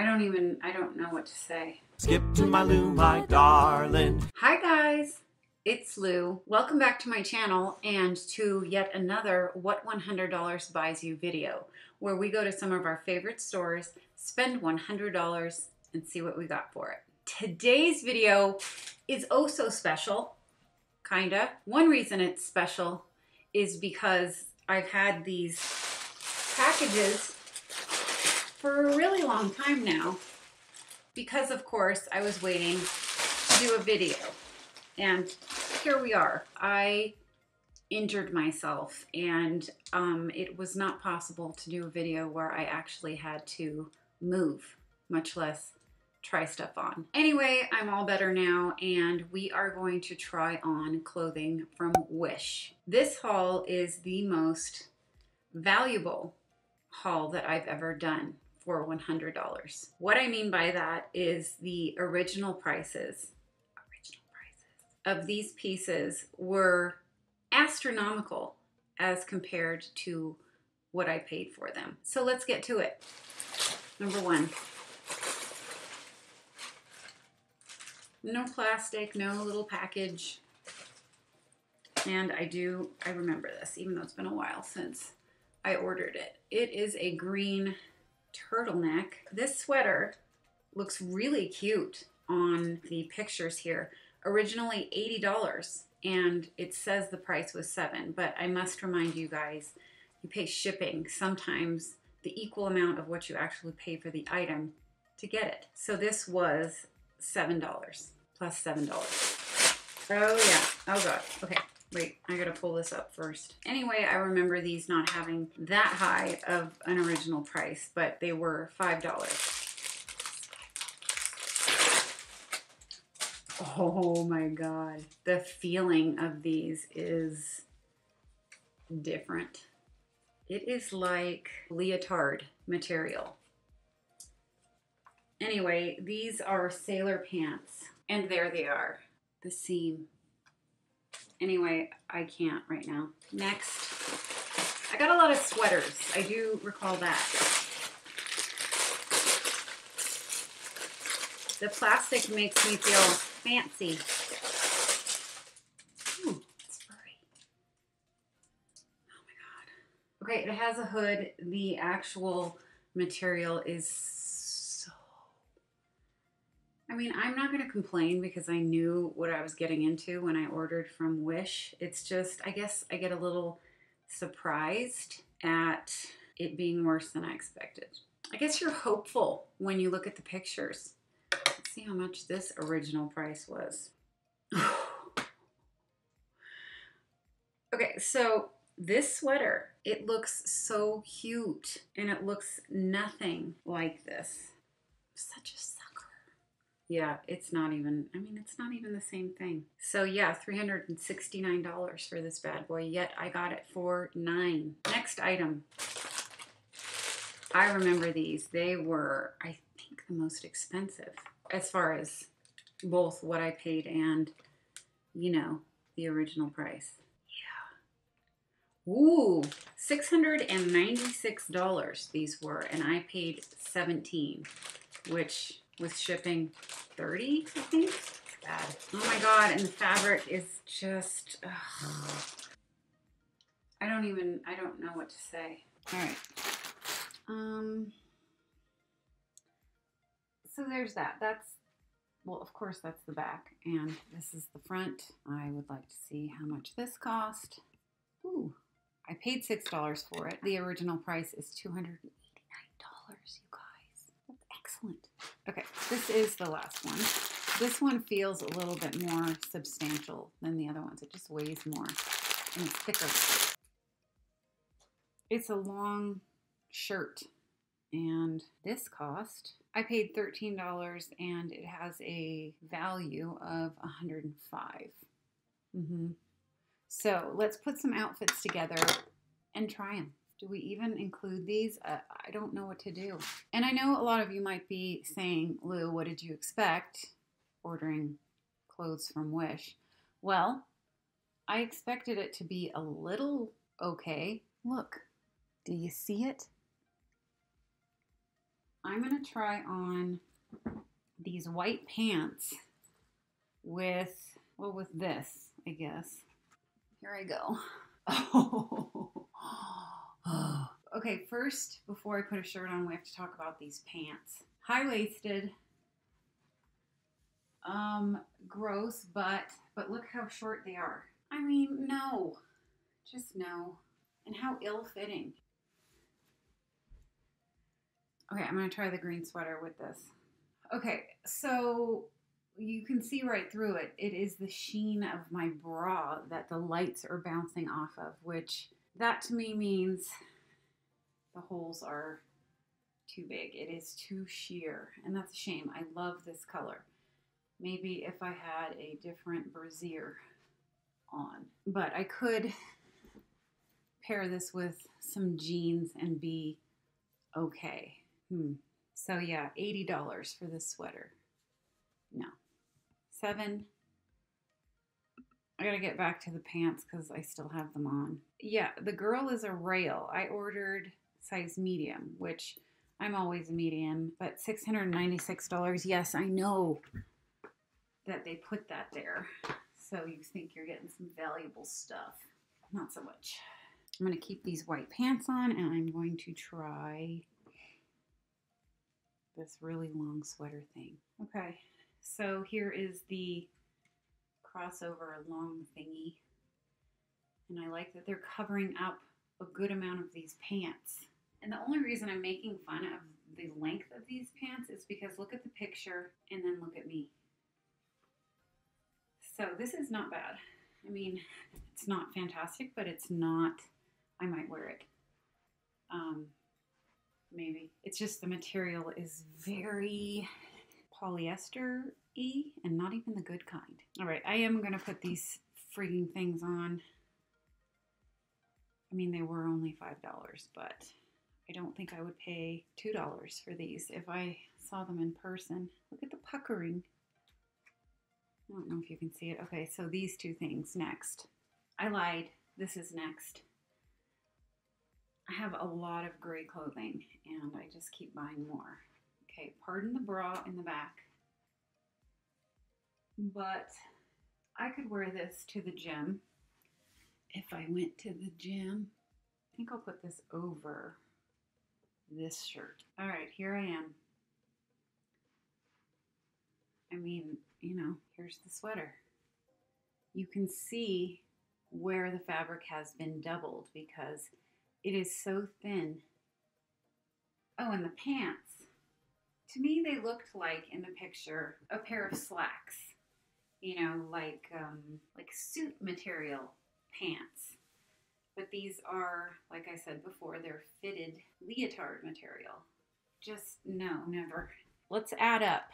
I don't know what to say. Skip2mylou, my darling. Hi guys, it's Lou. Welcome back to my channel and to yet another What $100 Buys You video, where we go to some of our favorite stores, spend $100 and see what we got for it. Today's video is oh so special, kinda. One reason it's special is because I've had these packages for a really long time now, because of course I was waiting to do a video, and here we are. I injured myself and it was not possible to do a video where I actually had to move, much less try stuff on. Anyway, I'm all better now and we are going to try on clothing from Wish. This haul is the most valuable haul that I've ever done for $100. What I mean by that is the original prices of these pieces were astronomical as compared to what I paid for them. So let's get to it. Number one, no plastic, no little package. And I remember this, even though it's been a while since I ordered it. It is a green turtleneck. This sweater looks really cute on the pictures here. Originally $80 and it says the price was $7, but I must remind you guys, you pay shipping, sometimes the equal amount of what you actually pay for the item to get it. So this was $7 plus $7. Oh yeah, oh god, okay. Wait, I gotta pull this up first. Anyway, I remember these not having that high of an original price, but they were $5. Oh my god. The feeling of these is different. It is like leotard material. Anyway, these are sailor pants, and there they are. The seam. Anyway, I can't right now. Next, I got a lot of sweaters. I do recall that. The plastic makes me feel fancy. Ooh, it's furry. Oh my god. Okay, it has a hood. The actual material is I mean, I'm not going to complain because I knew what I was getting into when I ordered from Wish. It's just, I guess I get a little surprised at it being worse than I expected. I guess you're hopeful when you look at the pictures. Let's see how much this original price was. Okay, so this sweater, it looks so cute and it looks nothing like this. Such a sucker. Yeah, it's not even, I mean, it's not even the same thing. So yeah, $369 for this bad boy, yet I got it for $9. Next item. I remember these. They were, I think, the most expensive as far as both what I paid and, you know, the original price. Yeah. Ooh, $696 these were, and I paid $17, which with shipping 30, I think. Bad. Oh my god, and the fabric is just, ugh. I don't know what to say. All right. So there's that. That's, well, of course that's the back, and this is the front. I would like to see how much this cost. Ooh, I paid $6 for it. The original price is $289, you guys. That's excellent. Okay, this is the last one. This one feels a little bit more substantial than the other ones. It just weighs more and it's thicker. It's a long shirt and this cost, I paid $13 and it has a value of $105. So let's put some outfits together and try them. Do we even include these? I don't know what to do. And I know a lot of you might be saying, Lou, what did you expect ordering clothes from Wish? Well, I expected it to be a little okay. Look, do you see it? I'm gonna try on these white pants with, well, with this, I guess. Here I go. Oh. Okay, first, before I put a shirt on, we have to talk about these pants. High-waisted, gross, but look how short they are. I mean, no, just no. And how ill-fitting. Okay, I'm gonna try the green sweater with this. Okay, so you can see right through it. It is the sheen of my bra that the lights are bouncing off of, which that to me means the holes are too big. It is too sheer, and that's a shame. I love this color. Maybe if I had a different brassiere on. But I could pair this with some jeans and be okay. So yeah, $80 for this sweater. No. $7. I gotta get back to the pants because I still have them on. Yeah, the girl is a rail. I ordered size medium, which I'm always a medium, but $696. Yes, I know that they put that there. So you think you're getting some valuable stuff. Not so much. I'm gonna keep these white pants on and I'm going to try this really long sweater thing. Okay, so here is the crossover long thingy. And I like that they're covering up a good amount of these pants. And the only reason I'm making fun of the length of these pants is because look at the picture and then look at me. So this is not bad. I mean, it's not fantastic, but it's not, I might wear it. Maybe. It's just the material is very polyester-y and not even the good kind. All right, I am gonna put these freaking things on. I mean, they were only $5, but I don't think I would pay $2 for these if I saw them in person. Look at the puckering. I don't know if you can see it. Okay, so these two things next. I lied. This is next. I have a lot of gray clothing and I just keep buying more. Okay, pardon the bra in the back. But I could wear this to the gym if I went to the gym. I think I'll put this over this shirt. All right, here I am. I mean, you know, here's the sweater. You can see where the fabric has been doubled because it is so thin. Oh, and the pants. To me, they looked like, in the picture, a pair of slacks. You know, like suit material pants. But these are, like I said before, they're fitted leotard material. Just, no, never. Let's add up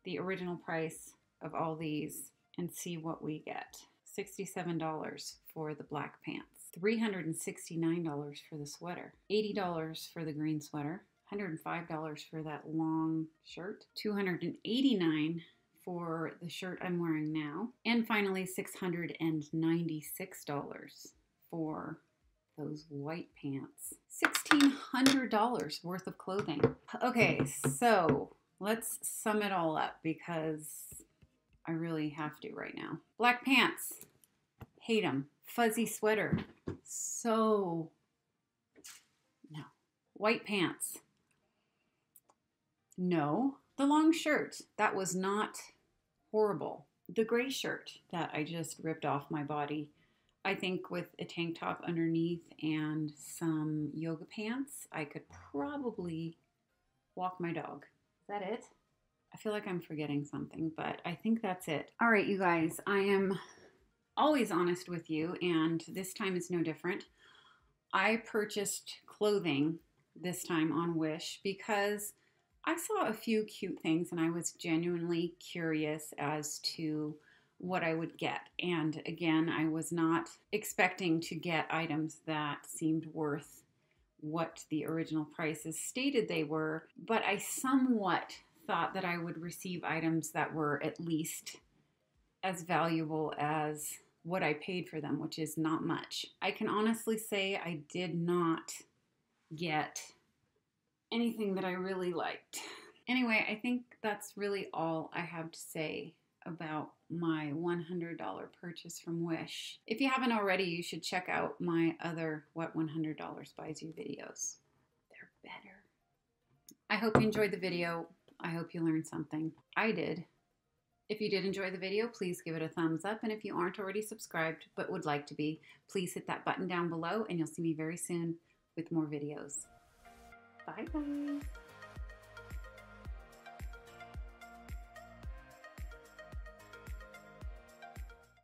the original price of all these and see what we get. $67 for the black pants. $369 for the sweater, $80 for the green sweater, $105 for that long shirt, $289 for the shirt I'm wearing now, and finally $696 for those white pants. $1,600 worth of clothing. Okay, so let's sum it all up because I really have to right now. Black pants, hate them. Fuzzy sweater, so no. White pants, no. The long shirt, that was not horrible. The gray shirt that I just ripped off my body, I think with a tank top underneath and some yoga pants, I could probably walk my dog. Is that it? I feel like I'm forgetting something, but I think that's it. All right, you guys, I am always honest with you, and this time is no different. I purchased clothing this time on Wish because I saw a few cute things and I was genuinely curious as to what I would get. And again, I was not expecting to get items that seemed worth what the original prices stated they were, but I somewhat thought that I would receive items that were at least as valuable as what I paid for them, which is not much. I can honestly say I did not get anything that I really liked. Anyway, I think that's really all I have to say about my $100 purchase from Wish. If you haven't already, you should check out my other What $100 Buys You videos. They're better. I hope you enjoyed the video. I hope you learned something. I did. If you did enjoy the video, please give it a thumbs up. And if you aren't already subscribed but would like to be, please hit that button down below and you'll see me very soon with more videos. Bye guys.